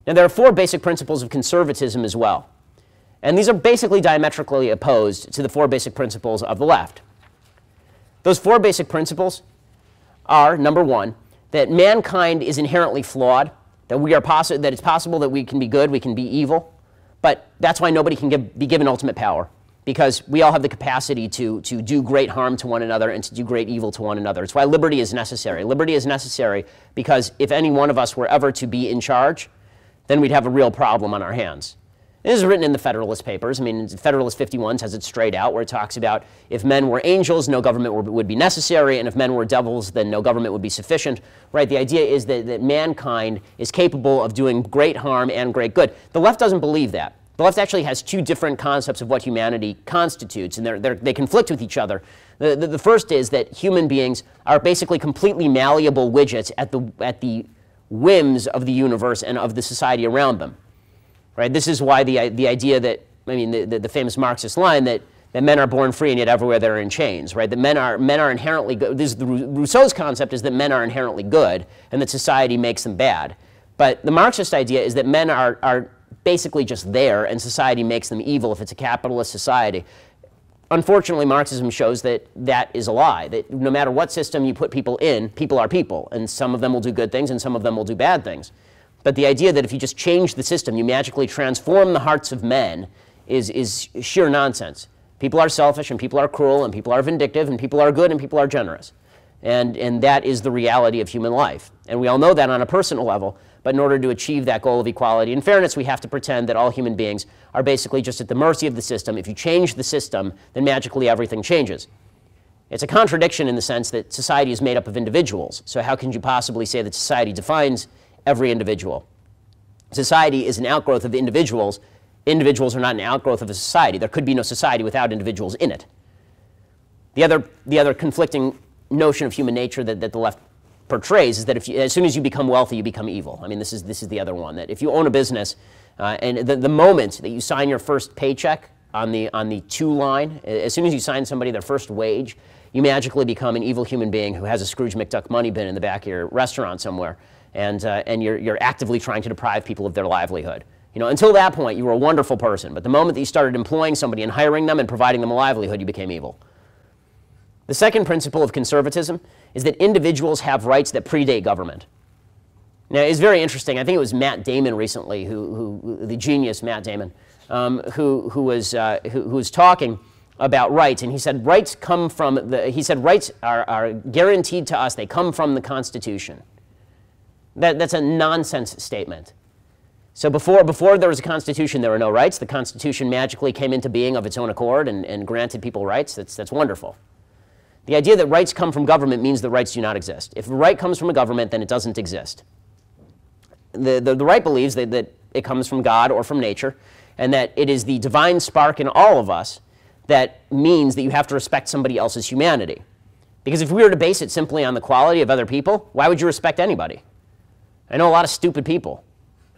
Now, there are four basic principles of conservatism as well. And these are basically diametrically opposed to the four basic principles of the left. Those four basic principles are, number one, that mankind is inherently flawed, that it's possible that we can be good, we can be evil, but that's why nobody can be given ultimate power, because we all have the capacity to do great harm to one another and to do great evil to one another. It's why liberty is necessary. Liberty is necessary because if any one of us were ever to be in charge, then we'd have a real problem on our hands. This is written in the Federalist Papers. I mean, Federalist 51 says it straight out, where it talks about if men were angels, no government would be necessary, and if men were devils, then no government would be sufficient. Right? The idea is that mankind is capable of doing great harm and great good. The left doesn't believe that. The left actually has two different concepts of what humanity constitutes, and they conflict with each other. The first is that human beings are basically completely malleable widgets at the whims of the universe and of the society around them. Right? This is why the idea that, I mean, the famous Marxist line that men are born free and yet everywhere they're in chains, right? That men are inherently good. Rousseau's concept is that men are inherently good and that society makes them bad. But the Marxist idea is that men are basically just there and society makes them evil if it's a capitalist society. Unfortunately, Marxism shows that that is a lie, that no matter what system you put people in, people are people, and some of them will do good things and some of them will do bad things. But the idea that if you just change the system, you magically transform the hearts of men is sheer nonsense. People are selfish, and people are cruel, and people are vindictive, and people are good, and people are generous. And that is the reality of human life. And we all know that on a personal level, but in order to achieve that goal of equality and fairness, we have to pretend that all human beings are basically just at the mercy of the system. If you change the system, then magically everything changes. It's a contradiction in the sense that society is made up of individuals. So how can you possibly say that society defines every individual? Society is an outgrowth of individuals. Individuals are not an outgrowth of a society. There could be no society without individuals in it. The other conflicting notion of human nature that the left portrays is that as soon as you become wealthy, you become evil. I mean, this is the other one, that if you own a business, and the moment that you sign your first paycheck on the to line, as soon as you sign somebody their first wage, you magically become an evil human being who has a Scrooge McDuck money bin in the back of your restaurant somewhere. And you're actively trying to deprive people of their livelihood. You know, until that point, you were a wonderful person, but the moment that you started employing somebody and hiring them and providing them a livelihood, you became evil. The second principle of conservatism is that individuals have rights that predate government. Now, it's very interesting. I think it was Matt Damon recently, the genius Matt Damon, who was talking about rights, and he said rights come from rights are guaranteed to us. They come from the Constitution. That's a nonsense statement. So before there was a Constitution, there were no rights. The Constitution magically came into being of its own accord and granted people rights. That's wonderful. The idea that rights come from government means that rights do not exist. If a right comes from a government, then it doesn't exist. The right believes that it comes from God or from nature, and that it is the divine spark in all of us that means that you have to respect somebody else's humanity. Because if we were to base it simply on the quality of other people, why would you respect anybody? I know a lot of stupid people.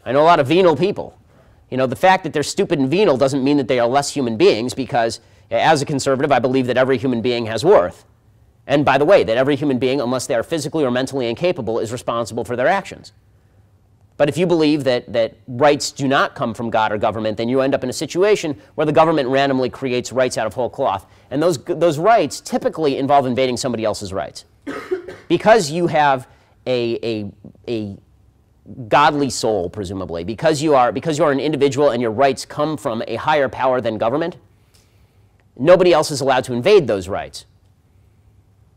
I know a lot of venal people. You know, the fact that they're stupid and venal doesn't mean that they are less human beings, because as a conservative, I believe that every human being has worth. And by the way, that every human being, unless they are physically or mentally incapable, is responsible for their actions. But if you believe that rights do not come from God or government, then you end up in a situation where the government randomly creates rights out of whole cloth. And those rights typically involve invading somebody else's rights. Because you have a godly soul, presumably, because you are an individual and your rights come from a higher power than government, nobody else is allowed to invade those rights.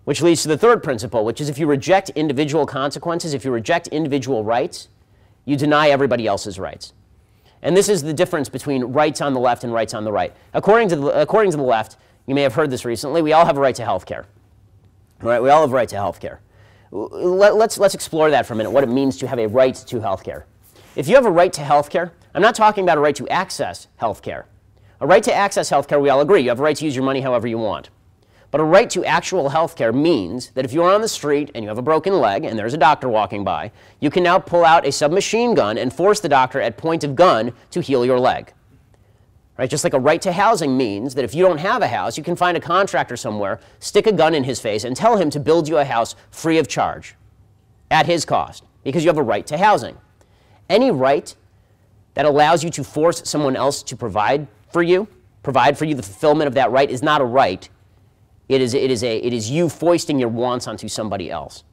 Which leads to the third principle, which is if you reject individual consequences, if you reject individual rights, you deny everybody else's rights. And this is the difference between rights on the left and rights on the right. According to the left, you may have heard this recently, we all have a right to health care. Right? We all have a right to health care. Let's explore that for a minute, what it means to have a right to health care. If you have a right to health care, I'm not talking about a right to access health care. A right to access health care, we all agree. You have a right to use your money however you want. But a right to actual health care means that if you're on the street and you have a broken leg and there's a doctor walking by, you can now pull out a submachine gun and force the doctor at point of gun to heal your leg. Right? Just like a right to housing means that if you don't have a house, you can find a contractor somewhere, stick a gun in his face, and tell him to build you a house free of charge, at his cost, because you have a right to housing. Any right that allows you to force someone else to provide for you the fulfillment of that right is not a right. It is you foisting your wants onto somebody else.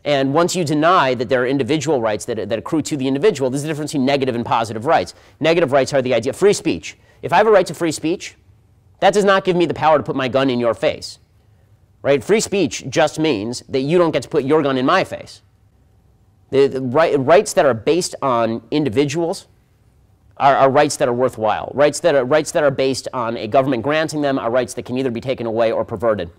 And once you deny that there are individual rights that accrue to the individual, there's a difference between negative and positive rights. Negative rights are the idea of free speech. If I have a right to free speech, that does not give me the power to put my gun in your face. Right? Free speech just means that you don't get to put your gun in my face. The rights that are based on individuals are rights that are worthwhile. Rights that are based on a government granting them are rights that can either be taken away or perverted.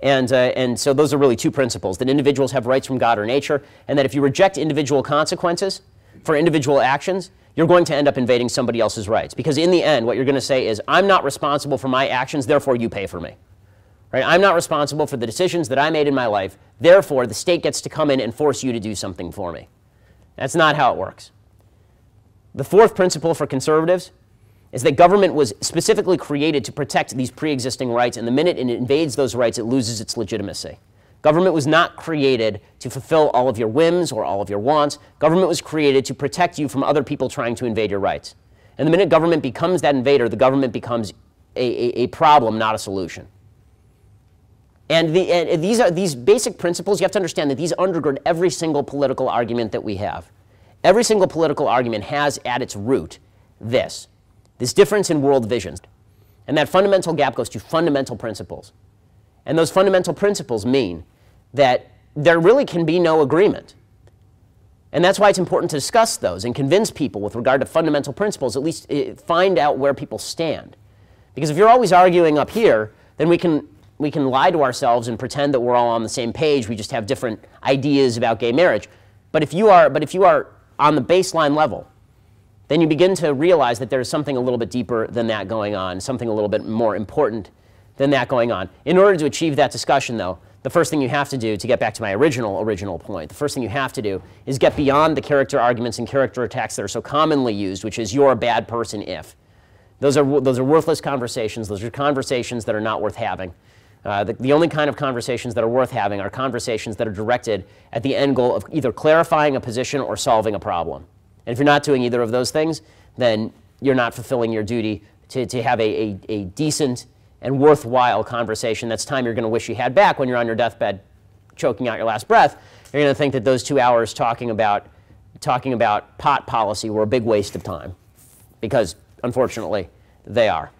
And so those are really two principles, that individuals have rights from God or nature, and that if you reject individual consequences for individual actions, you're going to end up invading somebody else's rights. Because in the end, what you're going to say is, I'm not responsible for my actions, therefore you pay for me. Right? I'm not responsible for the decisions that I made in my life, therefore the state gets to come in and force you to do something for me. That's not how it works. The fourth principle for conservatives is that government was specifically created to protect these pre-existing rights, and the minute it invades those rights, it loses its legitimacy. Government was not created to fulfill all of your whims or all of your wants. Government was created to protect you from other people trying to invade your rights. And the minute government becomes that invader, the government becomes a problem, not a solution. And these basic principles, you have to understand that these undergird every single political argument that we have. Every single political argument has at its root this difference in world visions. And that fundamental gap goes to fundamental principles. And those fundamental principles mean that there really can be no agreement. And that's why it's important to discuss those and convince people with regard to fundamental principles, at least find out where people stand. Because if you're always arguing up here, then we can lie to ourselves and pretend that we're all on the same page, we just have different ideas about gay marriage. But if you are on the baseline level, then you begin to realize that there's something a little bit deeper than that going on, something a little bit more important than that going on. In order to achieve that discussion, though, the first thing you have to do, to get back to my original point, the first thing you have to do is get beyond the character arguments and character attacks that are so commonly used, which is, you're a bad person if. Those are worthless conversations. Those are conversations that are not worth having. The only kind of conversations that are worth having are conversations that are directed at the end goal of either clarifying a position or solving a problem. And if you're not doing either of those things, then you're not fulfilling your duty to have a decent and worthwhile conversation. That's time you're going to wish you had back when you're on your deathbed choking out your last breath. You're going to think that those 2 hours talking about pot policy were a big waste of time, because unfortunately they are.